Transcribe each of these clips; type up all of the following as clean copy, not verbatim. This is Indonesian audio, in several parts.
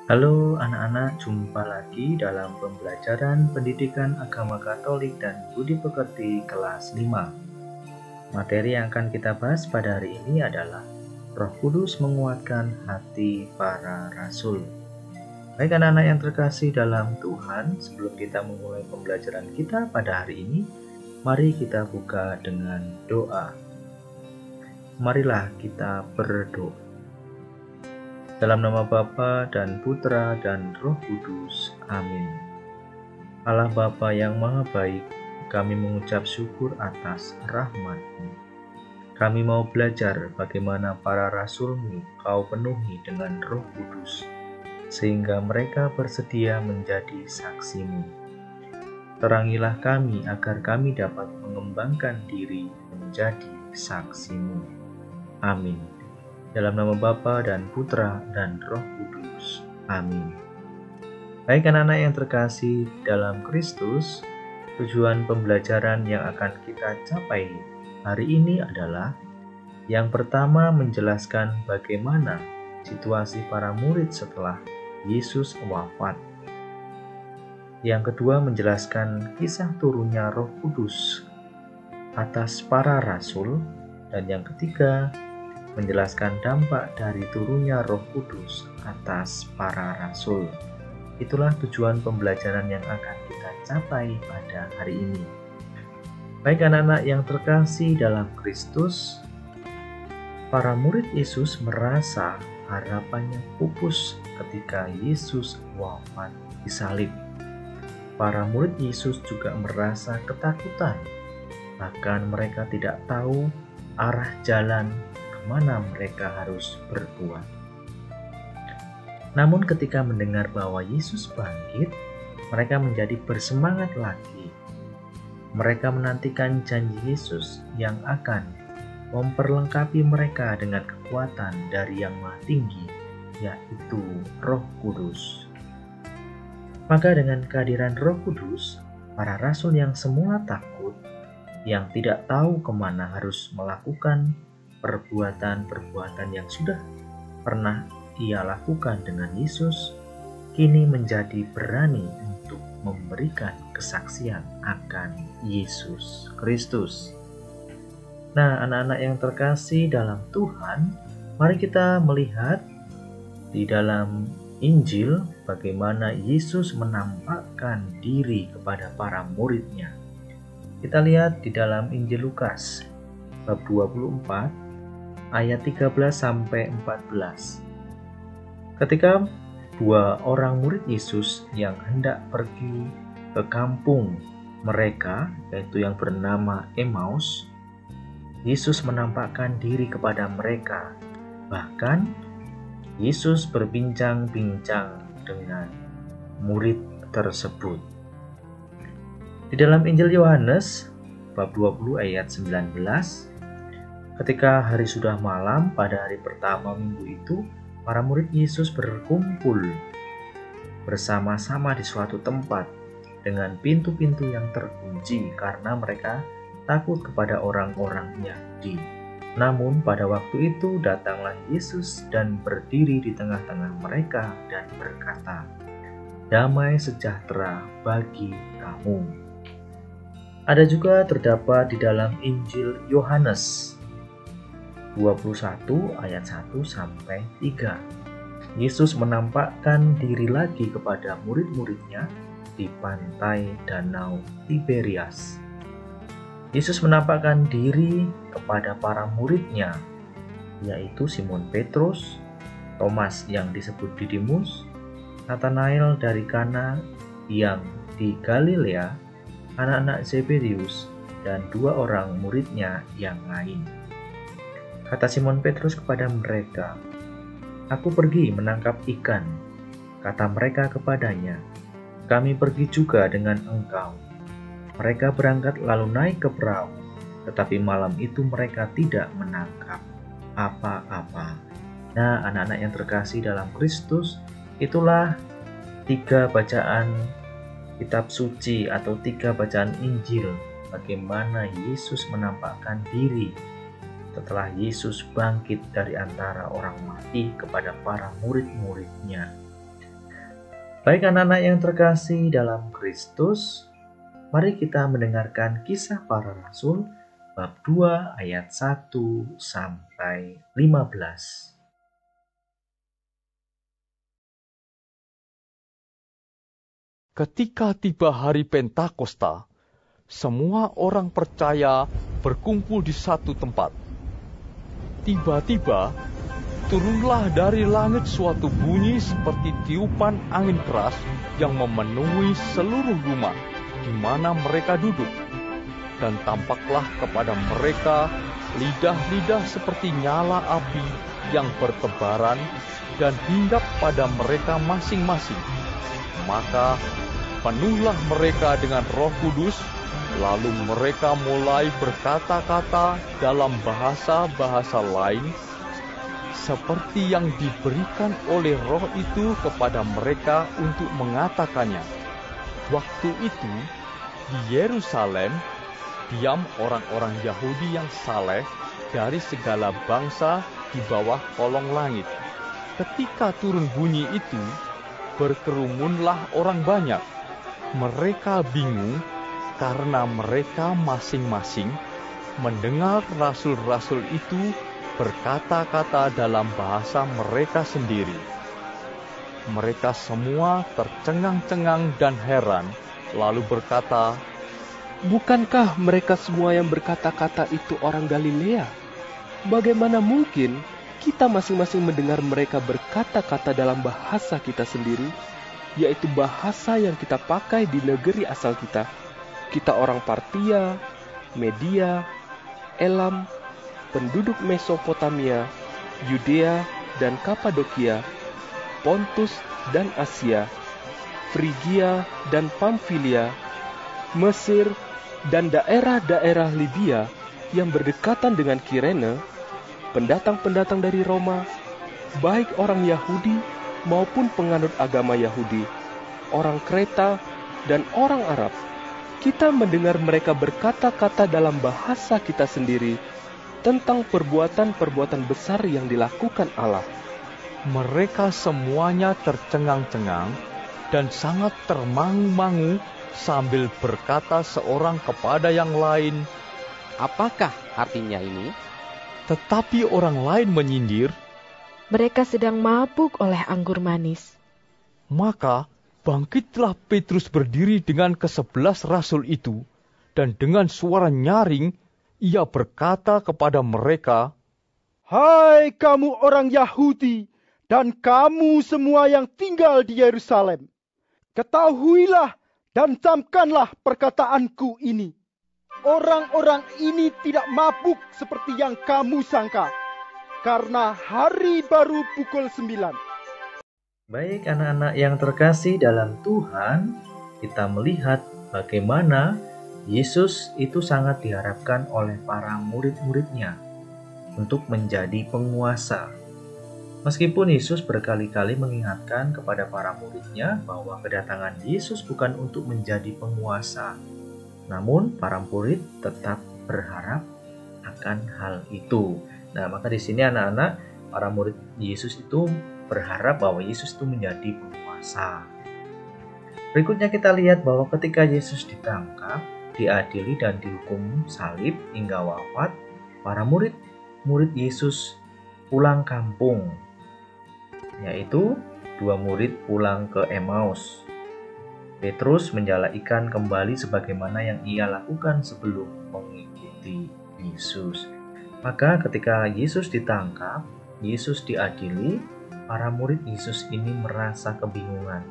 Halo anak-anak, jumpa lagi dalam pembelajaran pendidikan agama Katolik dan Budi Pekerti kelas 5. Materi yang akan kita bahas pada hari ini adalah Roh Kudus menguatkan hati para rasul. Baik anak-anak yang terkasih dalam Tuhan, sebelum kita memulai pembelajaran kita pada hari ini, mari kita buka dengan doa. Marilah kita berdoa. Dalam nama Bapa dan Putra dan Roh Kudus. Amin. Allah Bapa yang Maha Baik, kami mengucap syukur atas rahmat-Mu. Kami mau belajar bagaimana para rasul-Mu Kau penuhi dengan Roh Kudus, sehingga mereka bersedia menjadi saksi-Mu. Terangilah kami agar kami dapat mengembangkan diri menjadi saksi-Mu. Amin. Dalam nama Bapa dan Putra dan Roh Kudus. Amin. Baik anak-anak yang terkasih dalam Kristus, tujuan pembelajaran yang akan kita capai hari ini adalah yang pertama menjelaskan bagaimana situasi para murid setelah Yesus wafat. Yang kedua menjelaskan kisah turunnya Roh Kudus atas para rasul, dan yang ketiga menjelaskan dampak dari turunnya Roh Kudus atas para rasul. Itulah tujuan pembelajaran yang akan kita capai pada hari ini. Baik anak-anak yang terkasih dalam Kristus, para murid Yesus merasa harapannya pupus ketika Yesus wafat disalib. Para murid Yesus juga merasa ketakutan, bahkan mereka tidak tahu arah jalan mana mereka harus berbuat. Namun ketika mendengar bahwa Yesus bangkit, mereka menjadi bersemangat lagi. Mereka menantikan janji Yesus yang akan memperlengkapi mereka dengan kekuatan dari Yang Maha Tinggi, yaitu Roh Kudus. Maka dengan kehadiran Roh Kudus, para rasul yang semula takut, yang tidak tahu kemana harus melakukan perbuatan-perbuatan yang sudah pernah ia lakukan dengan Yesus, kini menjadi berani untuk memberikan kesaksian akan Yesus Kristus. Nah, anak-anak yang terkasih dalam Tuhan, mari kita melihat di dalam Injil bagaimana Yesus menampakkan diri kepada para murid-Nya. Kita lihat di dalam Injil Lukas bab 24 ayat 13-14. Ketika dua orang murid Yesus yang hendak pergi ke kampung mereka, yaitu yang bernama Emmaus, Yesus menampakkan diri kepada mereka. Bahkan Yesus berbincang-bincang dengan murid tersebut. Di dalam Injil Yohanes bab 20 ayat 19, ketika hari sudah malam pada hari pertama minggu itu, para murid Yesus berkumpul bersama-sama di suatu tempat dengan pintu-pintu yang terkunci karena mereka takut kepada orang-orang Yahudi. Namun pada waktu itu datanglah Yesus dan berdiri di tengah-tengah mereka dan berkata, "Damai sejahtera bagi kamu." Ada juga terdapat di dalam Injil Yohanes 21 ayat 1-3. Yesus menampakkan diri lagi kepada murid-muridnya di pantai Danau Tiberias. Yesus menampakkan diri kepada para murid-Nya, yaitu Simon Petrus, Thomas yang disebut Didimus, Nathanael dari Kana yang di Galilea, anak-anak Zebedius, dan dua orang murid-Nya yang lain. Kata Simon Petrus kepada mereka, "Aku pergi menangkap ikan." Kata mereka kepadanya, "Kami pergi juga dengan engkau." Mereka berangkat lalu naik ke perahu, tetapi malam itu mereka tidak menangkap apa-apa. Nah, anak-anak yang terkasih dalam Kristus, itulah 3 bacaan kitab suci atau 3 bacaan Injil, bagaimana Yesus menampakkan diri setelah Yesus bangkit dari antara orang mati kepada para murid-murid-Nya. Baik anak-anak yang terkasih dalam Kristus, mari kita mendengarkan Kisah Para Rasul bab 2 ayat 1 sampai 15. Ketika tiba hari Pentakosta, semua orang percaya berkumpul di satu tempat. Tiba-tiba, turunlah dari langit suatu bunyi seperti tiupan angin keras yang memenuhi seluruh rumah di mana mereka duduk. Dan tampaklah kepada mereka lidah-lidah seperti nyala api yang bertebaran dan hinggap pada mereka masing-masing. Maka penuhlah mereka dengan Roh Kudus, lalu mereka mulai berkata-kata dalam bahasa-bahasa lain, seperti yang diberikan oleh Roh itu kepada mereka untuk mengatakannya. Waktu itu, di Yerusalem, diam orang-orang Yahudi yang saleh dari segala bangsa di bawah kolong langit. Ketika turun bunyi itu, berkerumunlah orang banyak. Mereka bingung karena mereka masing-masing mendengar rasul-rasul itu berkata-kata dalam bahasa mereka sendiri. Mereka semua tercengang-cengang dan heran, lalu berkata, "Bukankah mereka semua yang berkata-kata itu orang Galilea? Bagaimana mungkin kita masing-masing mendengar mereka berkata-kata dalam bahasa kita sendiri, yaitu bahasa yang kita pakai di negeri asal kita? Kita orang Partia, Media, Elam, penduduk Mesopotamia, Yudea dan Kapadokia, Pontus dan Asia, Frigia dan Pamfilia, Mesir dan daerah-daerah Libya yang berdekatan dengan Kirene, pendatang-pendatang dari Roma, baik orang Yahudi maupun penganut agama Yahudi, orang Kreta dan orang Arab. Kita mendengar mereka berkata-kata dalam bahasa kita sendiri tentang perbuatan-perbuatan besar yang dilakukan Allah." Mereka semuanya tercengang-cengang dan sangat termangu-mangu sambil berkata seorang kepada yang lain, "Apakah artinya ini?" Tetapi orang lain menyindir, "Mereka sedang mabuk oleh anggur manis." Maka bangkitlah Petrus berdiri dengan ke-11 rasul itu, dan dengan suara nyaring ia berkata kepada mereka, "Hai kamu orang Yahudi dan kamu semua yang tinggal di Yerusalem, ketahuilah dan camkanlah perkataanku ini. Orang-orang ini tidak mabuk seperti yang kamu sangka, karena hari baru pukul 9. Baik anak-anak yang terkasih dalam Tuhan, kita melihat bagaimana Yesus itu sangat diharapkan oleh para murid-muridnya untuk menjadi penguasa. Meskipun Yesus berkali-kali mengingatkan kepada para muridnya bahwa kedatangan Yesus bukan untuk menjadi penguasa, namun para murid tetap berharap akan hal itu. Nah, maka di sini anak-anak, para murid Yesus itu berharap bahwa Yesus itu menjadi penguasa. Berikutnya kita lihat bahwa ketika Yesus ditangkap, diadili dan dihukum salib hingga wafat, para murid Yesus pulang kampung, yaitu 2 murid pulang ke Emmaus. Petrus menjala ikan kembali sebagaimana yang ia lakukan sebelum mengikuti Yesus. Maka ketika Yesus ditangkap, Yesus diadili, para murid Yesus ini merasa kebingungan.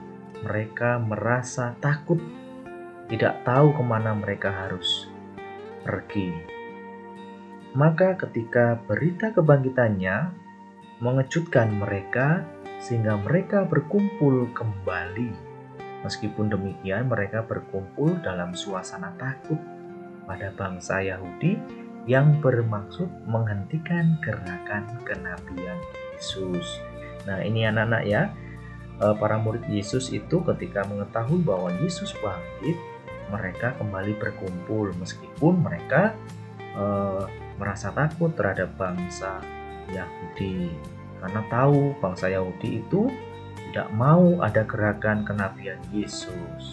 Mereka merasa takut, tidak tahu kemana mereka harus pergi. Maka ketika berita kebangkitannya mengejutkan mereka, sehingga mereka berkumpul kembali. Meskipun demikian, mereka berkumpul dalam suasana takut pada bangsa Yahudi yang bermaksud menghentikan gerakan kenabian Yesus. Nah, ini anak-anak ya, para murid Yesus itu ketika mengetahui bahwa Yesus bangkit, mereka kembali berkumpul meskipun mereka merasa takut terhadap bangsa Yahudi, karena tahu bangsa Yahudi itu tidak mau ada gerakan kenabian Yesus.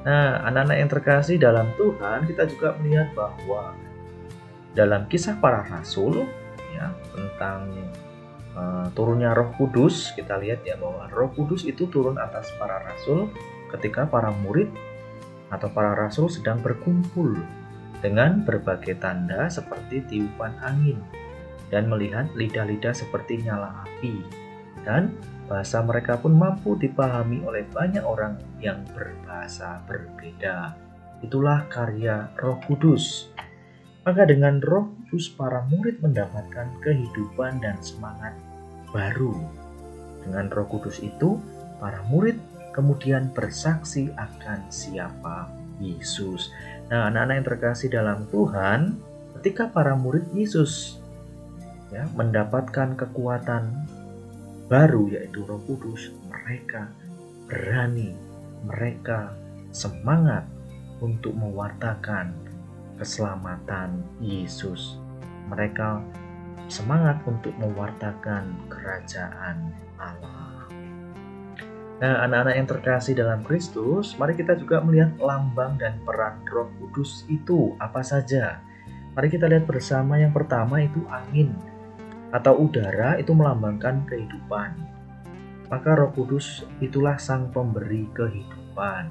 Nah, anak-anak yang terkasih dalam Tuhan, kita juga melihat bahwa dalam Kisah Para Rasul ya, tentang turunnya Roh Kudus, kita lihat ya bahwa Roh Kudus itu turun atas para rasul ketika para murid atau para rasul sedang berkumpul dengan berbagai tanda seperti tiupan angin dan melihat lidah-lidah seperti nyala api, dan bahasa mereka pun mampu dipahami oleh banyak orang yang berbahasa berbeda. Itulah karya Roh Kudus. Maka dengan Roh Kudus para murid mendapatkan kehidupan dan semangat baru. Dengan Roh Kudus itu para murid kemudian bersaksi akan siapa Yesus. Nah, anak-anak yang terkasih dalam Tuhan, ketika para murid Yesus ya, mendapatkan kekuatan baru yaitu Roh Kudus, mereka berani, mereka semangat untuk mewartakan keselamatan Yesus. Mereka semangat untuk mewartakan kerajaan Allah. Nah, anak-anak yang terkasih dalam Kristus, mari kita juga melihat lambang dan peran Roh Kudus itu apa saja. Mari kita lihat bersama. Yang pertama itu angin atau udara, itu melambangkan kehidupan. Maka Roh Kudus itulah sang pemberi kehidupan.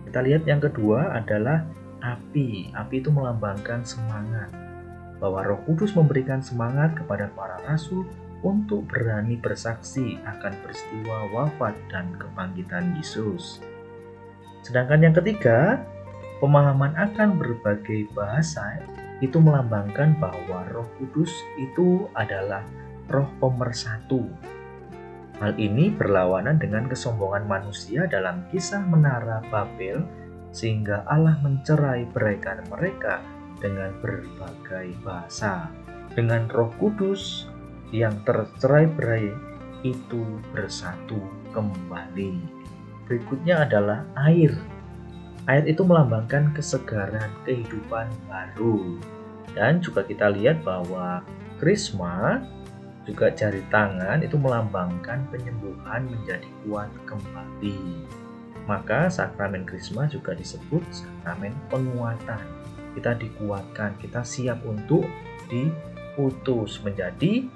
Kita lihat yang kedua adalah api. Api itu melambangkan semangat, bahwa Roh Kudus memberikan semangat kepada para rasul untuk berani bersaksi akan peristiwa wafat dan kebangkitan Yesus. Sedangkan yang ketiga, pemahaman akan berbagai bahasa, itu melambangkan bahwa Roh Kudus itu adalah Roh pemersatu. Hal ini berlawanan dengan kesombongan manusia dalam kisah Menara Babel, sehingga Allah mencerai-beraikan mereka dengan berbagai bahasa. Dengan Roh Kudus yang tercerai-berai itu bersatu kembali. Berikutnya adalah air. Air itu melambangkan kesegaran kehidupan baru. Dan juga kita lihat bahwa krisma, juga jari tangan, itu melambangkan penyembuhan menjadi kuat kembali. Maka sakramen krisma juga disebut sakramen penguatan. Kita dikuatkan, kita siap untuk diutus menjadi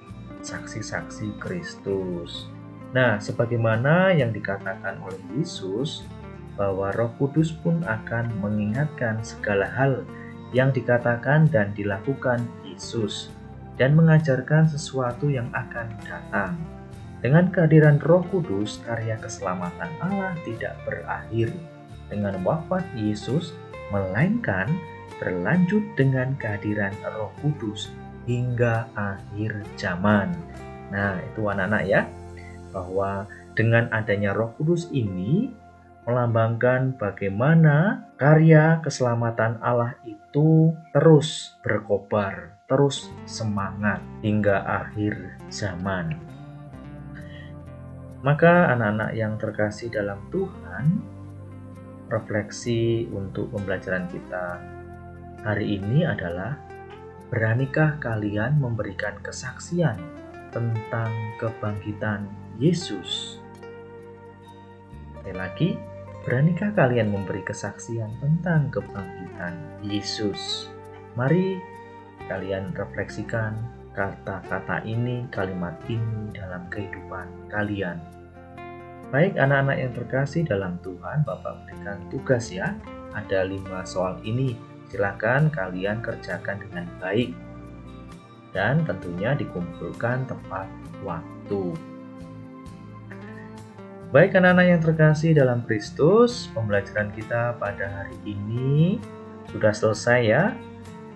saksi-saksi Kristus. Nah, sebagaimana yang dikatakan oleh Yesus, bahwa Roh Kudus pun akan mengingatkan segala hal yang dikatakan dan dilakukan Yesus, dan mengajarkan sesuatu yang akan datang. Dengan kehadiran Roh Kudus, karya keselamatan Allah tidak berakhir dengan wafat Yesus, melainkan berlanjut dengan kehadiran Roh Kudus hingga akhir zaman. Nah, itu anak-anak ya, bahwa dengan adanya Roh Kudus ini melambangkan bagaimana karya keselamatan Allah itu terus berkobar, terus semangat hingga akhir zaman. Maka anak-anak yang terkasih dalam Tuhan, refleksi untuk pembelajaran kita hari ini adalah, beranikah kalian memberikan kesaksian tentang kebangkitan Yesus? Sekali lagi, beranikah kalian memberi kesaksian tentang kebangkitan Yesus? Mari kalian refleksikan kata-kata ini, kalimat ini dalam kehidupan kalian. Baik anak-anak yang terkasih dalam Tuhan, Bapak berikan tugas ya. Ada 5 soal ini, silakan kalian kerjakan dengan baik. Dan tentunya dikumpulkan tepat waktu. Baik anak-anak yang terkasih dalam Kristus, pembelajaran kita pada hari ini sudah selesai ya.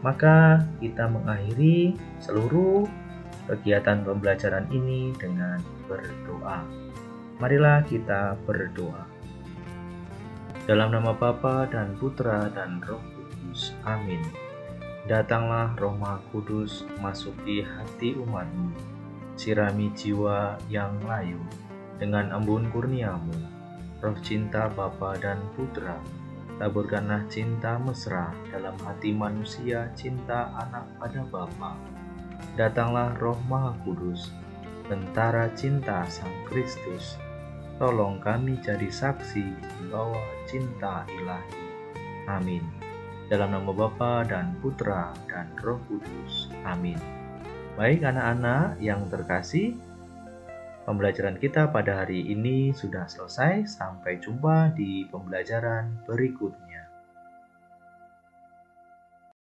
Maka kita mengakhiri seluruh kegiatan pembelajaran ini dengan berdoa. Marilah kita berdoa. Dalam nama Bapa dan Putra dan Roh Kudus. Amin. Datanglah Roh Maha Kudus, masuki hati umat-Mu, sirami jiwa yang layu dengan embun kurnia-Mu, roh cinta Bapa dan Putra. Taburkanlah cinta mesra dalam hati manusia, cinta anak pada Bapa. Datanglah Roh Maha Kudus, tentara cinta Sang Kristus, tolong kami jadi saksi bahwa cinta ilahi. Amin. Dalam nama Bapa dan Putra dan Roh Kudus. Amin. Baik anak-anak yang terkasih, pembelajaran kita pada hari ini sudah selesai. Sampai jumpa di pembelajaran berikutnya.